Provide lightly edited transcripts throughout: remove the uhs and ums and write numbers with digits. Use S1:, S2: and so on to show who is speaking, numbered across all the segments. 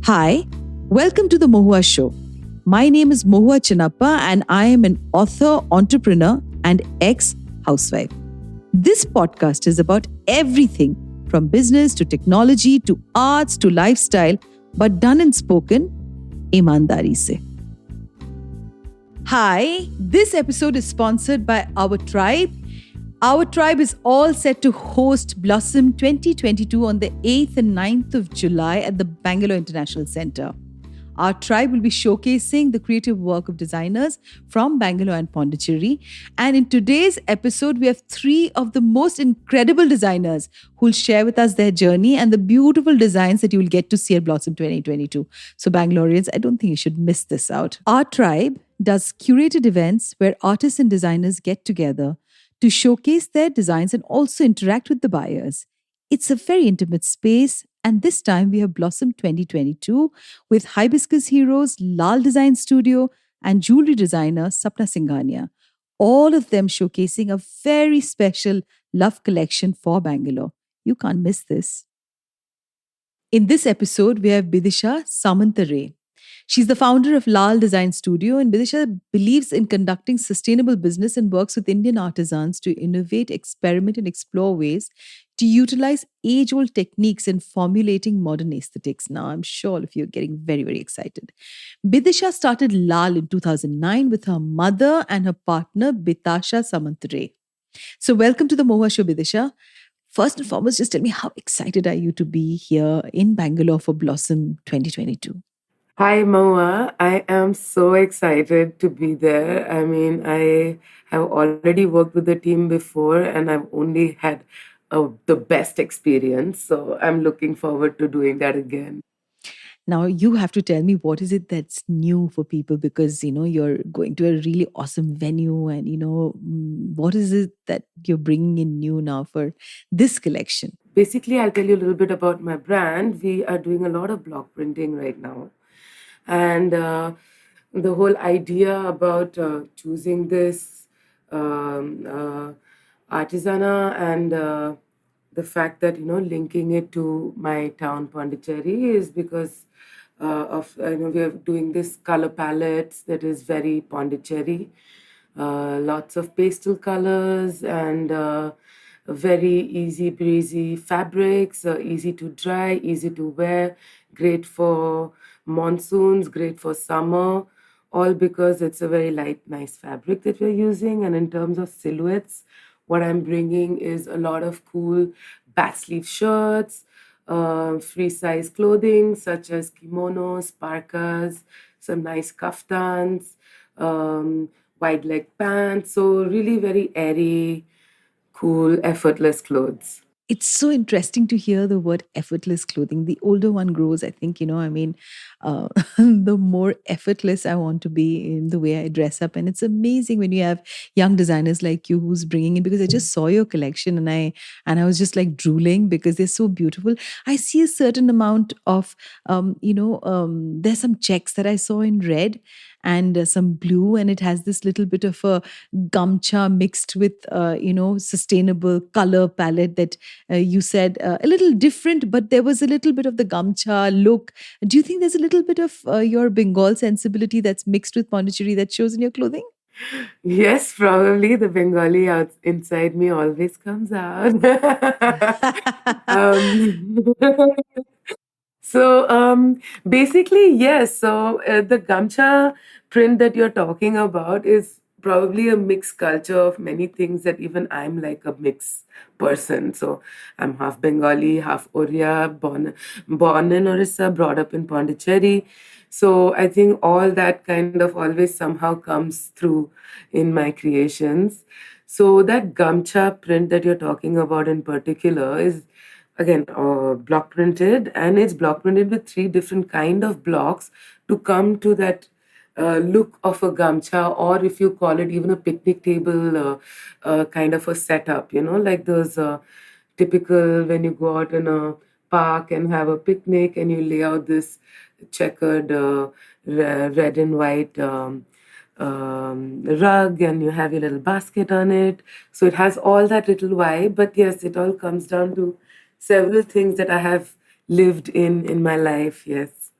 S1: Hi, welcome to the Mohua Show. My name is Mohua Chinappa and I am an author, entrepreneur, and ex-housewife. This podcast is about everything from business to technology to arts to lifestyle, but done and spoken ईमानदारी से. Hi, this episode is sponsored by Our Tribe. Our Tribe is all set to host Blossom 2022 on the 8th and 9th of July at the Bangalore International Centre. Our tribe will be showcasing the creative work of designers from Bangalore and Pondicherry. And in today's episode, we have three of the most incredible designers who will share with us their journey and the beautiful designs that you will get to see at Blossom 2022. So Bangaloreans, I don't think you should miss this out. Our tribe does curated events where artists and designers get together to showcase their designs and also interact with the buyers. It's a very intimate space, and this time we have Blossom 2022 with Hibiscus Heroes, Lal Design Studio, and jewelry designer Sapna Singhania. All of them showcasing a very special love collection for Bangalore. You can't miss this. In this episode, we have Bidisha Samantaray. She's the founder of Lal Design Studio, and Bidisha believes in conducting sustainable business and works with Indian artisans to innovate, experiment, and explore ways to utilize age-old techniques in formulating modern aesthetics. Now, I'm sure all of you are getting very, very excited. Bidisha started Lal in 2009 with her mother and her partner, Bidisha Samantaray. So welcome to the Mohua Show, Bidisha. First and foremost, just tell me, how excited are you to be here in Bangalore for Blossom 2022?
S2: Hi, Moa. I am so excited to be there. I mean, I have already worked with the team before and I've only had the best experience. So I'm looking forward to doing that again.
S1: Now you have to tell me, what is it that's new for people, because you're going to a really awesome venue, and what is it that you're bringing in new now for this collection?
S2: Basically, I'll tell you a little bit about my brand. We are doing a lot of block printing right now. And the whole idea about choosing this artisana and the fact that linking it to my town Pondicherry is because of we are doing this color palettes that is very Pondicherry, lots of pastel colors and very easy breezy fabrics, easy to dry, easy to wear, great for monsoons, great for summer, all because it's a very light, nice fabric that we're using. And in terms of silhouettes, what I'm bringing is a lot of cool bat sleeve shirts, free size clothing such as kimonos, parkas, some nice kaftans, wide leg pants. So, really very airy, cool, effortless clothes.
S1: It's so interesting to hear the word effortless clothing. The older one grows, I think, the more effortless I want to be in the way I dress up. And it's amazing when you have young designers like you who's bringing in, because I just saw your collection and I was just like drooling because they're so beautiful. I see a certain amount of, there's some checks that I saw in red and some blue, and it has this little bit of a gamcha mixed with, sustainable color palette that you said a little different, but there was a little bit of the gamcha look. Do you think there's a little bit of your Bengal sensibility that's mixed with Pondicherry that shows in your clothing?
S2: Yes, probably the Bengali out inside me always comes out. um, basically, yes. So the Gamcha print that you're talking about is probably a mixed culture of many things that even I'm like a mixed person. So I'm half Bengali, half Oriya, born in Orissa, brought up in Pondicherry. So I think all that kind of always somehow comes through in my creations. So that Gamcha print that you're talking about in particular is again block printed, and it's block printed with three different kind of blocks to come to that look of a gamcha, or if you call it even a picnic table kind of a setup, like those typical when you go out in a park and have a picnic and you lay out this checkered red and white rug and you have your little basket on it. So it has all that little vibe. But yes, it all comes down to several things that I have lived in my life. Yes.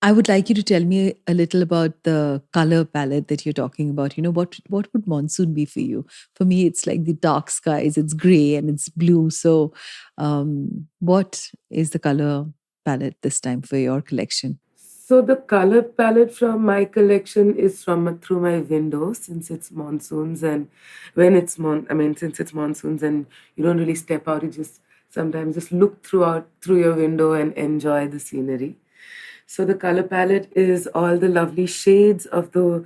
S1: I would like you to tell me a little about the color palette that you're talking about. What would monsoon be for you? For me, it's like the dark skies, it's gray and it's blue. So, what is the color palette this time for your collection?
S2: So the color palette from my collection is from through my window, since it's monsoons, and since it's monsoons and you don't really step out, you just sometimes just look through your window and enjoy the scenery. So the color palette is all the lovely shades of like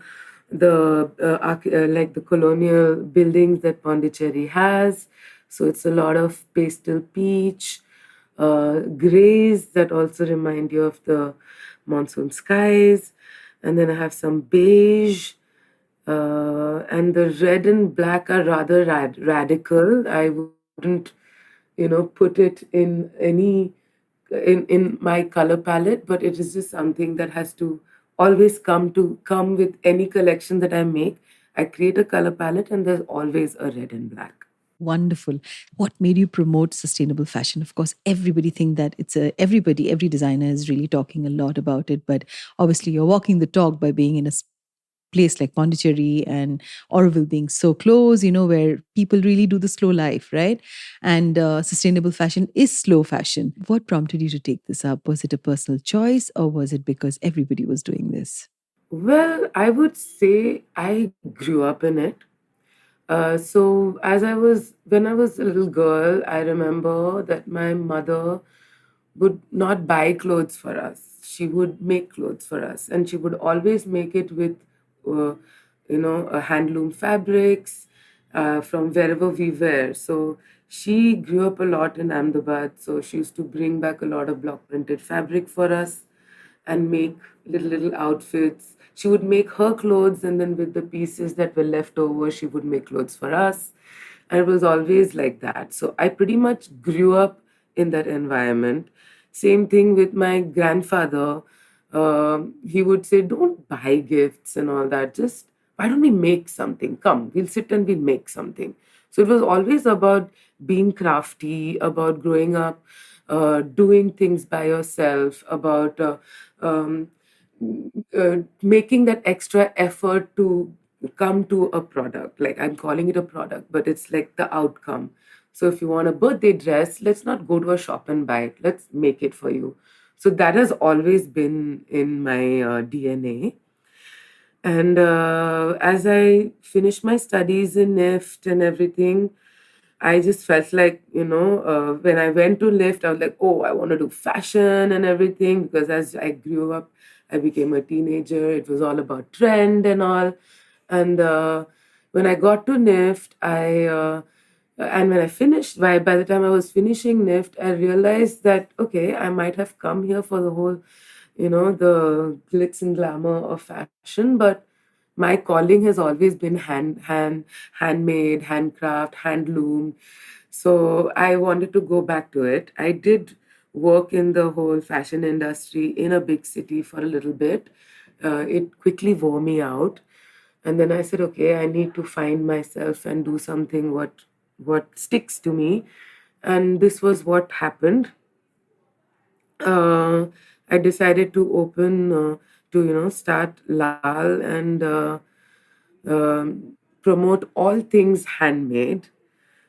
S2: the colonial buildings that Pondicherry has. So it's a lot of pastel peach, grays that also remind you of the monsoon skies, and then I have some beige, and the red and black are rather radical. I wouldn't, put it in in my color palette, but it is just something that has to always come with any collection that I make. I create a color palette, and there's always a red and black.
S1: Wonderful. What made you promote sustainable fashion? Of course, everybody think that every designer is really talking a lot about it, but obviously you're walking the talk by being in a place like Pondicherry and Oroville being so close, where people really do the slow life, right? And sustainable fashion is slow fashion. What prompted you to take this up? Was it a personal choice or was it because everybody was doing this?
S2: Well, I would say I grew up in it. So when I was a little girl, I remember that my mother would not buy clothes for us. She would make clothes for us, and she would always make it with, uh, handloom fabrics from wherever we were. So she grew up a lot in Ahmedabad. So she used to bring back a lot of block printed fabric for us and make little outfits. She would make her clothes, and then with the pieces that were left over, she would make clothes for us. And it was always like that. So I pretty much grew up in that environment. Same thing with my grandfather. He would say, "Don't buy gifts and all that. Just why don't we make something? Come, we'll sit and we'll make something." So it was always about being crafty, about growing up, doing things by yourself, about um, making that extra effort to come to a product. Like, I'm calling it a product, but it's like the outcome. So if you want a birthday dress, let's not go to a shop and buy it. Let's make it for you. So that has always been in my DNA. And as I finished my studies in NIFT and everything, I just felt like, when I went to lift, I was like, oh, I want to do fashion and everything, because as I grew up, I became a teenager. It was all about trend and all. And when I got to NIFT, and when I finished, by the time I was finishing NIFT, I realized that, okay, I might have come here for the whole, the glitz and glamour of fashion, but my calling has always been handmade, handcraft, handloom. So I wanted to go back to it. I did work in the whole fashion industry in a big city for a little bit. It quickly wore me out. And then I said, okay, I need to find myself and do something what sticks to me. And this was what happened. uh, I decided to start Lal and promote all things handmade.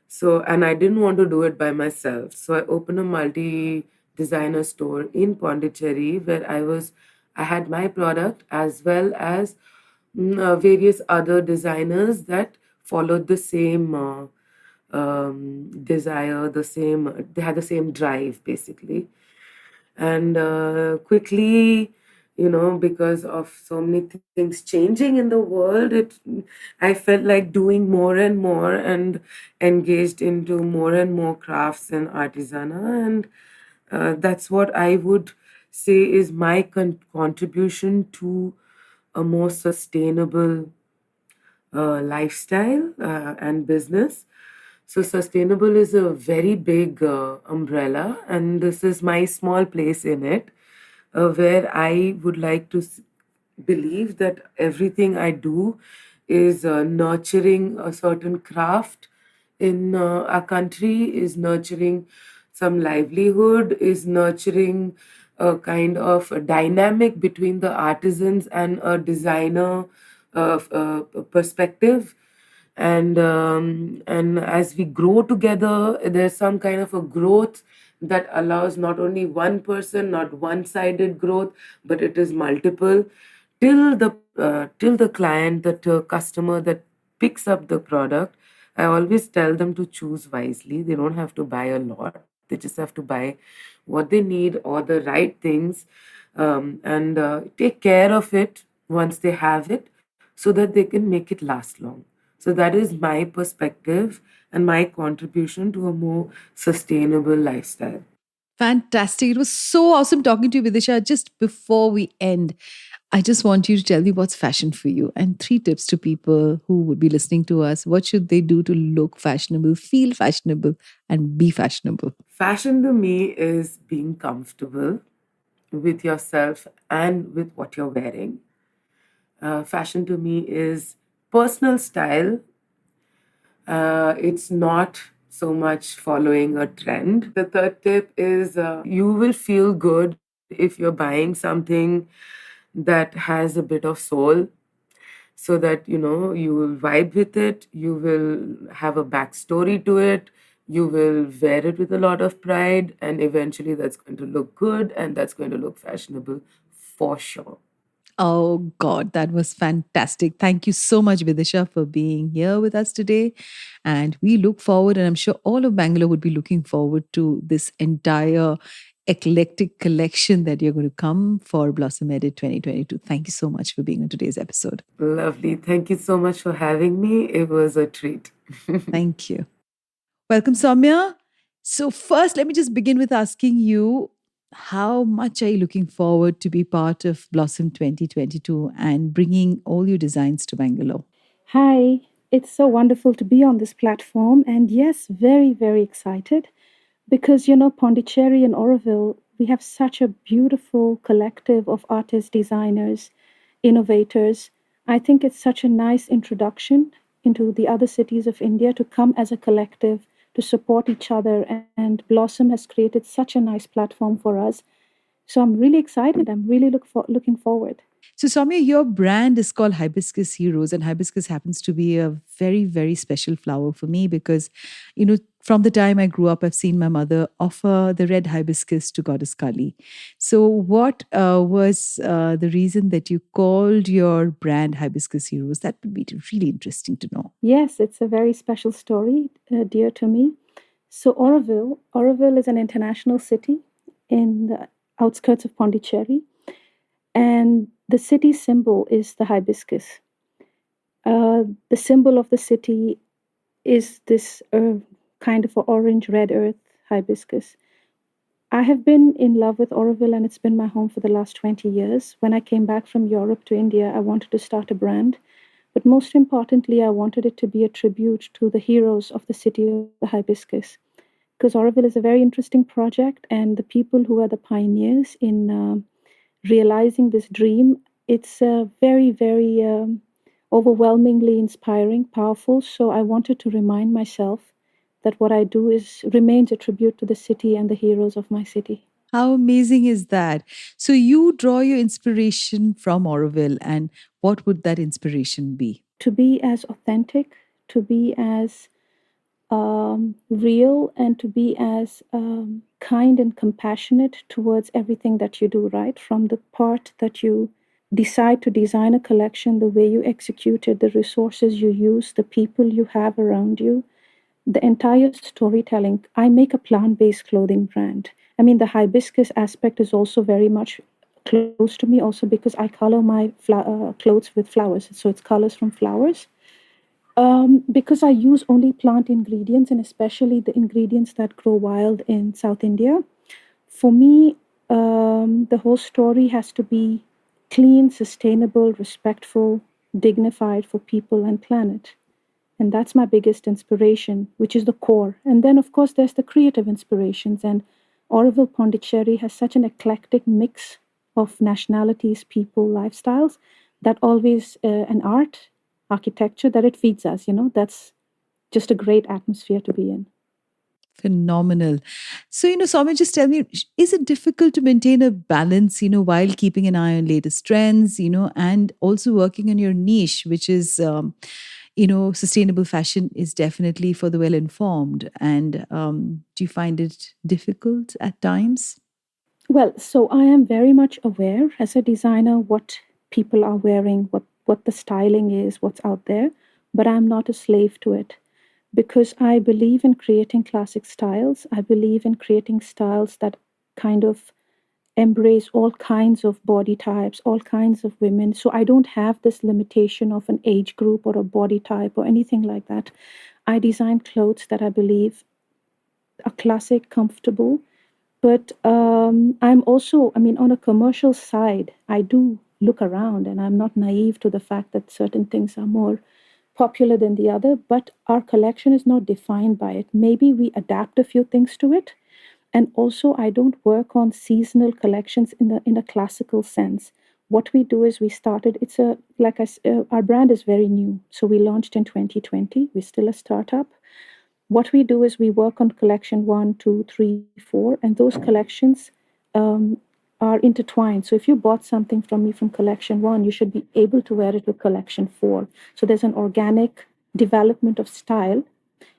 S2: So, and I didn't want to do it by myself. So I opened a multi-designer store in Pondicherry where I had my product as well as various other designers that followed the same desire, they had the same drive basically. And quickly, because of so many things changing in the world, I felt like doing more and more and engaged into more and more crafts and artisana. And that's what I would say is my contribution to a more sustainable lifestyle and business. So, sustainable is a very big umbrella, and this is my small place in it, where I would like to believe that everything I do is nurturing a certain craft in our country, is nurturing some livelihood, is nurturing a kind of a dynamic between the artisans and a designer perspective. And as we grow together, there's some kind of a growth that allows not only one person, not one-sided growth, but it is multiple, till the client, the customer that picks up the product. I always tell them to choose wisely. They don't have to buy a lot. They just have to buy what they need or the right things, and take care of it once they have it, so that they can make it last long. So that is my perspective and my contribution to a more sustainable lifestyle.
S1: Fantastic. It was so awesome talking to you, Vidisha. Just before we end, I just want you to tell me what's fashion for you and three tips to people who would be listening to us. What should they do to look fashionable, feel fashionable, and be fashionable?
S2: Fashion to me is being comfortable with yourself and with what you're wearing. Fashion to me is personal style. It's not so much following a trend. The third tip is you will feel good if you're buying something that has a bit of soul, so that you will vibe with it, you will have a backstory to it, you will wear it with a lot of pride, and eventually that's going to look good and that's going to look fashionable for sure.
S1: Oh, God, that was fantastic. Thank you so much, Vidisha, for being here with us today. And we look forward, and I'm sure all of Bangalore would be looking forward to this entire eclectic collection that you're going to come for Blossom Edit 2022. Thank you so much for being on today's episode.
S2: Lovely. Thank you so much for having me. It was a treat.
S1: Thank you. Welcome, Soumya. So, first, let me just begin with asking you how much are you looking forward to be part of Blossom 2022 and bringing all your designs to Bangalore?
S3: Hi, it's so wonderful to be on this platform. And yes, very, very excited because, Pondicherry and Oroville, we have such a beautiful collective of artists, designers, innovators. I think it's such a nice introduction into the other cities of India to come as a collective to support each other. And Blossom has created such a nice platform for us. So I'm really excited. I'm really looking forward.
S1: So, Soumya, your brand is called Hibiscus Heroes, and hibiscus happens to be a very, very special flower for me because, from the time I grew up, I've seen my mother offer the red hibiscus to Goddess Kali. So, what was the reason that you called your brand Hibiscus Heroes? That would be really interesting to know.
S3: Yes, it's a very special story, dear to me. So Oroville is an international city in the outskirts of Pondicherry, and the city symbol is the hibiscus. The symbol of the city is this kind of a orange red earth hibiscus. I have been in love with Oroville, and it's been my home for the last 20 years. When I came back from Europe to India, I wanted to start a brand. But most importantly, I wanted it to be a tribute to the heroes of the city of the hibiscus. Because Oroville is a very interesting project, and the people who are the pioneers in realizing this dream, it's very, very overwhelmingly inspiring, powerful. So I wanted to remind myself that what I do is remains a tribute to the city and the heroes of my city.
S1: How amazing is that? So, you draw your inspiration from Oroville, and what would that inspiration be?
S3: To be as authentic, to be as real, and to be as kind and compassionate towards everything that you do, right? From the part that you decide to design a collection, the way you execute it, the resources you use, the people you have around you, the entire storytelling. I make a plant based clothing brand. I mean, the hibiscus aspect is also very much close to me, also because I color my clothes with flowers. So it's colors from flowers. Because I use only plant ingredients and especially the ingredients that grow wild in South India, for me, the whole story has to be clean, sustainable, respectful, dignified for people and planet. And that's my biggest inspiration, which is the core. And then, of course, there's the creative inspirations. And Oroville Pondicherry has such an eclectic mix of nationalities, people, lifestyles that always, an art, architecture, that it feeds us. That's just a great atmosphere to be in.
S1: Phenomenal. So, Soumya, just tell me, is it difficult to maintain a balance, while keeping an eye on latest trends, and also working on your niche, which is, sustainable fashion is definitely for the well informed. And do you find it difficult at times?
S3: Well, so I am very much aware as a designer what people are wearing, what the styling is, what's out there, but I'm not a slave to it because I believe in creating classic styles. I believe in creating styles that kind of embrace all kinds of body types, all kinds of women. So I don't have this limitation of an age group or a body type or anything like that. I design clothes that I believe are classic, comfortable, but I'm also, I mean, on a commercial side, I do look around and I'm not naive to the fact that certain things are more popular than the other, but our collection is not defined by it. Maybe we adapt a few things to it. And also, I don't work on seasonal collections in a classical sense. What we do is we started, it's a, our brand is very new. So we launched in 2020. We're still a startup. What we do is we work on collection one, two, three, four, and those collections um, are intertwined. So if you bought something from me from collection one, you should be able to wear it with collection four. So there's an organic development of style.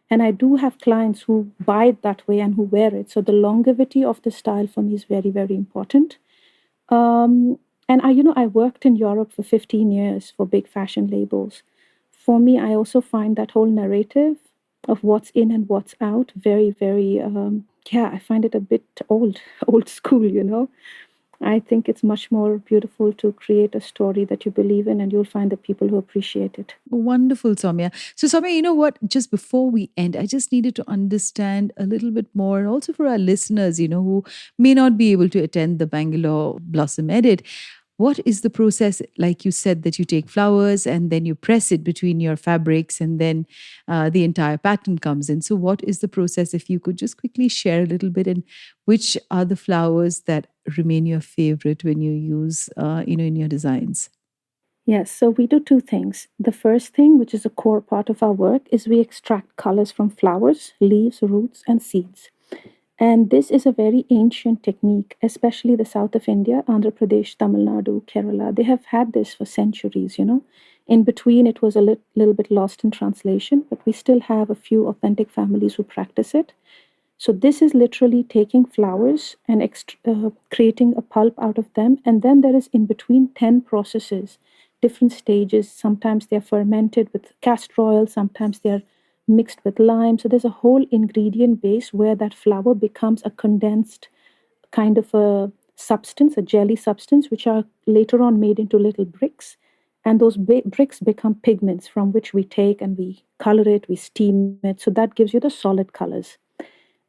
S3: And I do have clients who buy it that way and who wear it. So the longevity of the style for me is very, very important. And I worked in Europe for 15 years for big fashion labels. For me, I also find that whole narrative of what's in and what's out very, very, yeah, I find it a bit old, old school. I think it's much more beautiful to create a story that you believe in, and you'll find the people who appreciate it.
S1: Wonderful, Soumya. So, Soumya, you know what? Just before we end, I just needed to understand a little bit more, and also for our listeners, who may not be able to attend the Bangalore Blossom Edit. What is the process? Like you said, that you take flowers and then you press it between your fabrics, and then the entire pattern comes in. So, what is the process? If you could just quickly share a little bit, and which are the flowers that remain your favorite when you use, in your designs?
S3: Yes, so we do two things. The first thing, which is a core part of our work, is we extract colors from flowers, leaves, roots, and seeds. And this is a very ancient technique, especially the south of India, Andhra Pradesh, Tamil Nadu, Kerala. They have had this for centuries. In between, it was a little bit lost in translation, but we still have a few authentic families who practice it. So this is literally taking flowers and creating a pulp out of them. And then there is in between 10 processes, different stages. Sometimes they're fermented with castor oil, sometimes they're mixed with lime. So there's a whole ingredient base where that flower becomes a condensed kind of a substance, a jelly substance, which are later on made into little bricks. And those bricks become pigments from which we take and we color it, we steam it. So that gives you the solid colors.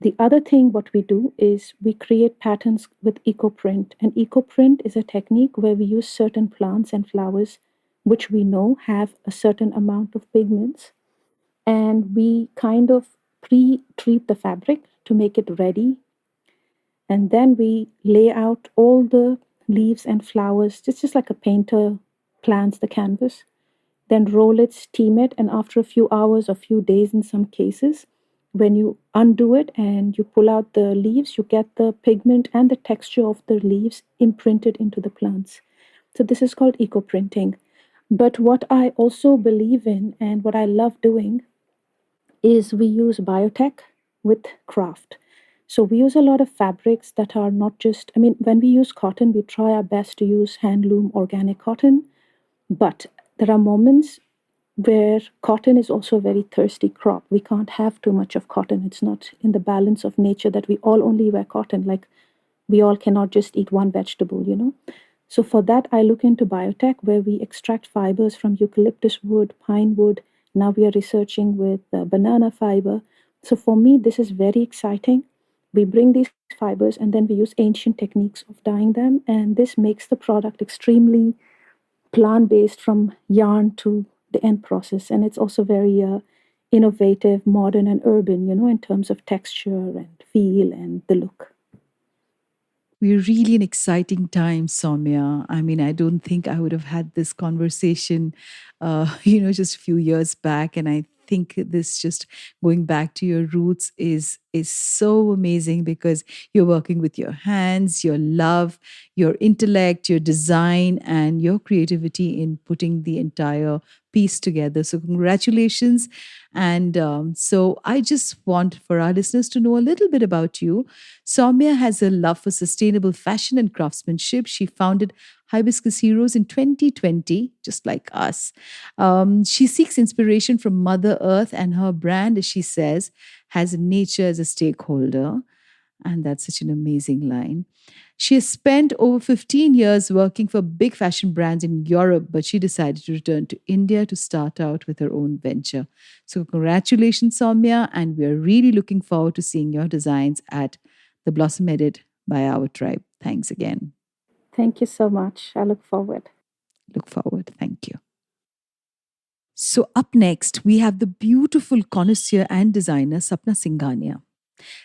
S3: The other thing, what we do is we create patterns with eco-print. And eco-print is a technique where we use certain plants and flowers, which we know have a certain amount of pigments. And we kind of pre-treat the fabric to make it ready. And then we lay out all the leaves and flowers, just like a painter plans the canvas. Then roll it, steam it, and after a few hours or few days in some cases, when you undo it and you pull out the leaves, you get the pigment and the texture of the leaves imprinted into the plants. So this is called eco printing. But what I also believe in and what I love doing is we use biotech with craft. So we use a lot of fabrics that are not just, I mean, when we use cotton, we try our best to use handloom organic cotton, but there are moments where cotton is also a very thirsty crop. We can't have too much of cotton. It's not in the balance of nature that we all only wear cotton. Like we all cannot just eat one vegetable. So for that, I look into biotech where we extract fibers from eucalyptus wood, pine wood. Now we are researching with banana fiber. So for me, this is very exciting. We bring these fibers and then we use ancient techniques of dyeing them. And this makes the product extremely plant-based from yarn to the end process. And it's also very innovative, modern, and urban, in terms of texture and feel and the look.
S1: We're really in exciting times, Soumya. I mean, I don't think I would have had this conversation, just a few years back. And I think this just going back to your roots is so amazing because you're working with your hands, your love, your intellect, your design, and your creativity in putting the entire piece together. So, congratulations. And so, I just want for our listeners to know a little bit about you. Soumya has a love for sustainable fashion and craftsmanship. She founded Hibiscus Heroes in 2020, just like us. She seeks inspiration from Mother Earth, and her brand, as she says, has nature as a stakeholder. And that's such an amazing line. She has spent over 15 years working for big fashion brands in Europe, but she decided to return to India to start out with her own venture. So, congratulations, Soumya, and we are really looking forward to seeing your designs at the Blossom Edit by Our Tribe. Thanks again.
S3: Thank you so much. I look forward.
S1: Look forward. Thank you. So, up next, we have the beautiful connoisseur and designer Sapna Singhania.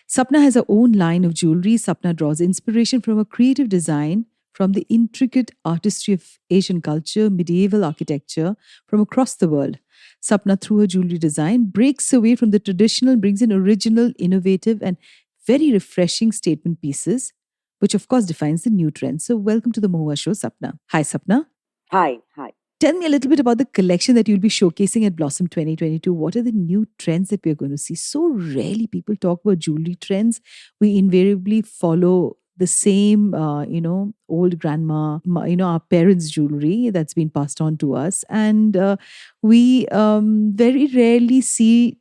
S1: Sapna has her own line of jewelry. Sapna draws inspiration from her creative design, from the intricate artistry of Asian culture, medieval architecture from across the world. Sapna, through her jewelry design, breaks away from the traditional, brings in original, innovative, and very refreshing statement pieces, which of course defines the new trend. So, welcome to the Mohua show, Sapna. Hi, Sapna.
S4: Hi.
S1: Tell me a little bit about the collection that you'll be showcasing at Blossom 2022. What are the new trends that we're going to see? So rarely people talk about jewelry trends. We invariably follow the same, old grandma, our parents' jewelry that's been passed on to us. And we very rarely see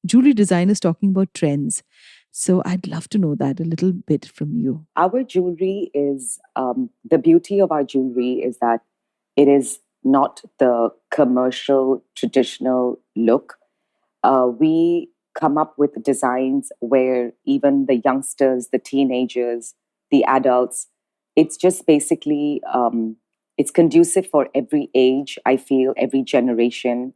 S1: jewelry designers talking about trends. So I'd love to know that a little bit from you.
S4: Our jewelry is the beauty of our jewelry is that it is not the commercial traditional look. We come up with designs where even the youngsters, the teenagers, the adults, it's just basically it's conducive for every age. I feel every generation,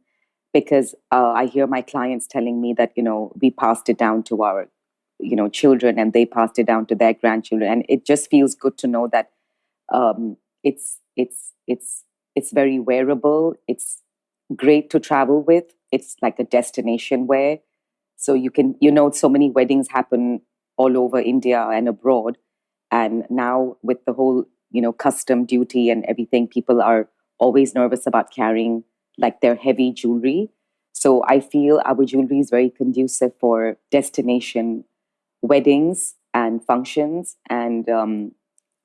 S4: because I hear my clients telling me that we passed it down to our children, and they passed it down to their grandchildren, and it just feels good to know that it's it's very wearable. It's great to travel with. It's like a destination wear. So you can, so many weddings happen all over India and abroad. And now with the whole, custom duty and everything, people are always nervous about carrying like their heavy jewelry. So I feel our jewelry is very conducive for destination weddings and functions. And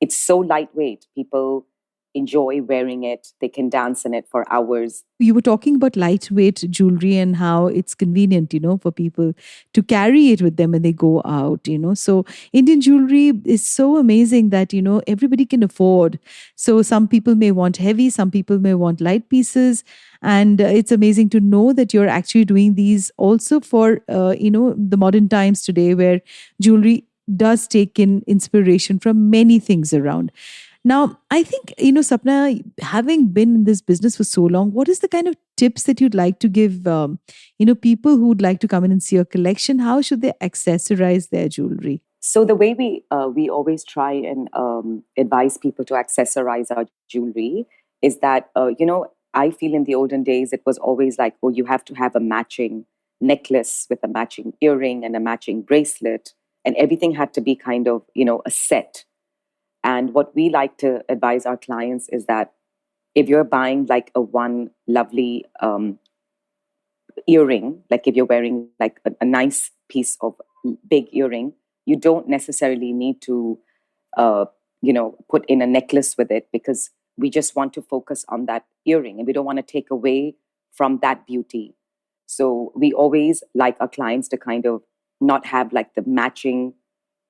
S4: it's so lightweight. People enjoy wearing it. They can dance in it for hours.
S1: You were talking about lightweight jewelry and how it's convenient, for people to carry it with them when they go out, So Indian jewelry is so amazing that, everybody can afford. So some people may want heavy, some people may want light pieces. And it's amazing to know that you're actually doing these also for, the modern times today where jewelry does take in inspiration from many things around. Now, I think, Sapna, having been in this business for so long, what is the kind of tips that you'd like to give, people who would like to come in and see your collection? How should they accessorize their jewelry?
S4: So the way we always try and advise people to accessorize our jewelry is that, I feel in the olden days, it was always like, oh, you have to have a matching necklace with a matching earring and a matching bracelet. And everything had to be kind of, a set. And what we like to advise our clients is that if you're buying like a one lovely earring, like if you're wearing like a nice piece of big earring, you don't necessarily need to, put in a necklace with it, because we just want to focus on that earring and we don't want to take away from that beauty. So we always like our clients to kind of not have like the matching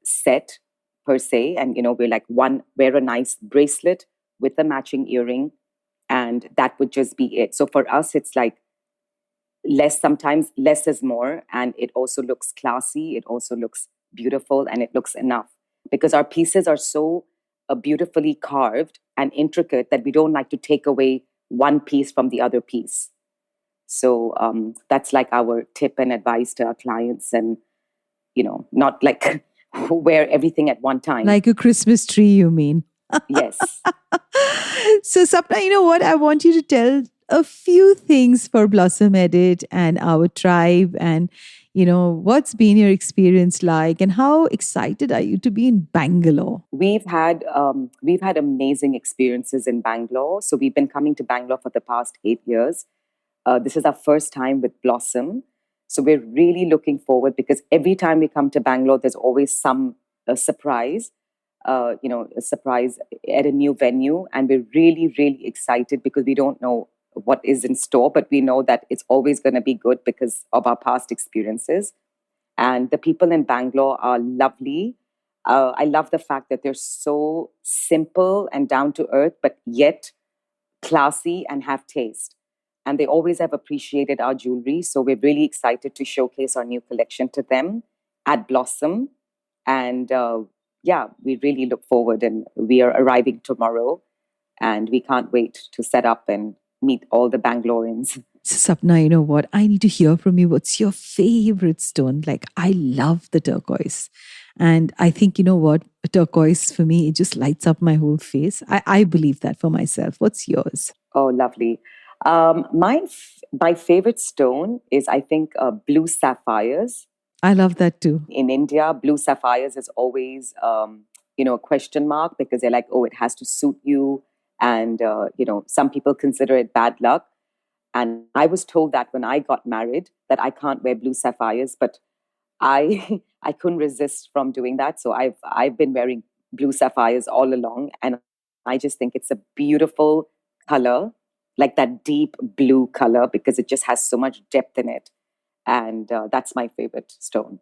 S4: set per se, and we're like, wear a nice bracelet with a matching earring, and that would just be it. So for us, it's like sometimes less is more, and it also looks classy, it also looks beautiful, and it looks enough, because our pieces are so beautifully carved and intricate that we don't like to take away one piece from the other piece. So that's like our tip and advice to our clients, and not like wear everything at one time.
S1: Like a Christmas tree, you mean?
S4: Yes.
S1: So, Sapna, you know what? I want you to tell a few things for Blossom Edit and our tribe, and what's been your experience like, and how excited are you to be in Bangalore?
S4: We've had amazing experiences in Bangalore. So we've been coming to Bangalore for the past 8 years. This is our first time with Blossom. So we're really looking forward, because every time we come to Bangalore, there's always some surprise, a surprise at a new venue. And we're really, really excited because we don't know what is in store, but we know that it's always going to be good because of our past experiences. And the people in Bangalore are lovely. I love the fact that they're so simple and down to earth, but yet classy and have taste. And they always have appreciated our jewelry. So we're really excited to showcase our new collection to them at Blossom. And we really look forward. And we are arriving tomorrow. And we can't wait to set up and meet all the Bangaloreans.
S1: So, Sapna, you know what? I need to hear from you. What's your favorite stone? Like, I love the turquoise. And I think, you know what? Turquoise for me, it just lights up my whole face. I believe that for myself. What's yours?
S4: Oh, lovely. My favorite stone is, I think, blue sapphires.
S1: I love that too.
S4: In India, blue sapphires is always, a question mark, because they're like, oh, it has to suit you. And, some people consider it bad luck. And I was told that when I got married that I can't wear blue sapphires, but I I couldn't resist from doing that. So I've been wearing blue sapphires all along, and I just think it's a beautiful color, like that deep blue color, because it just has so much depth in it, and that's my favorite stone.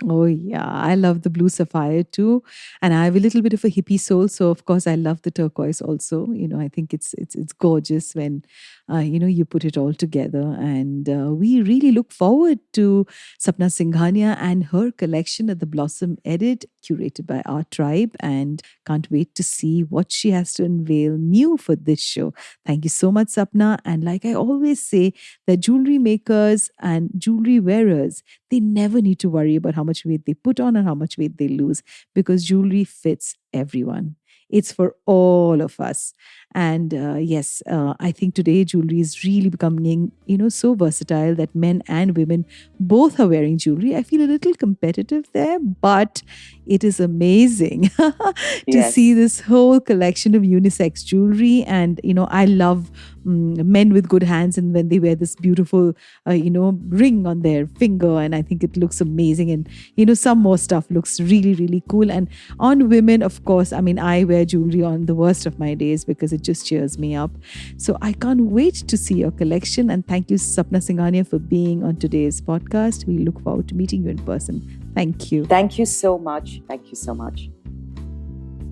S1: Oh, yeah. I love the blue sapphire too. And I have a little bit of a hippie soul. So, of course, I love the turquoise also. I think it's gorgeous when, you put it all together. And we really look forward to Sapna Singhania and her collection at the Blossom Edit, curated by our tribe. And can't wait to see what she has to unveil new for this show. Thank you so much, Sapna. And like I always say, the jewelry makers and jewelry wearers, they never need to worry about how much weight they put on and how much weight they lose, because jewelry fits everyone. It's for all of us. And yes, I think today jewelry is really becoming, so versatile that men and women both are wearing jewelry. I feel a little competitive there, but it is amazing to
S4: Yes.
S1: see this whole collection of unisex jewelry. And, I love men with good hands, and when they wear this beautiful, ring on their finger, and I think it looks amazing. And, some more stuff looks really, really cool. And on women, of course, I mean, I wear jewelry on the worst of my days because it just cheers me up. So I can't wait to see your collection. And thank you, Sapna Singhania, for being on today's podcast. We look forward to meeting you in person. Thank you.
S4: Thank you so much. Thank you so much.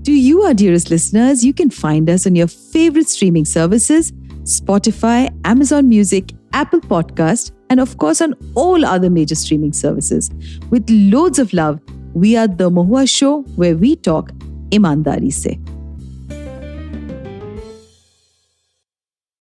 S1: To you, our dearest listeners, you can find us on your favorite streaming services: Spotify, Amazon Music, Apple Podcast, and of course on all other major streaming services. With loads of love, we are The Mohua Show, where we talk ईमानदारी से.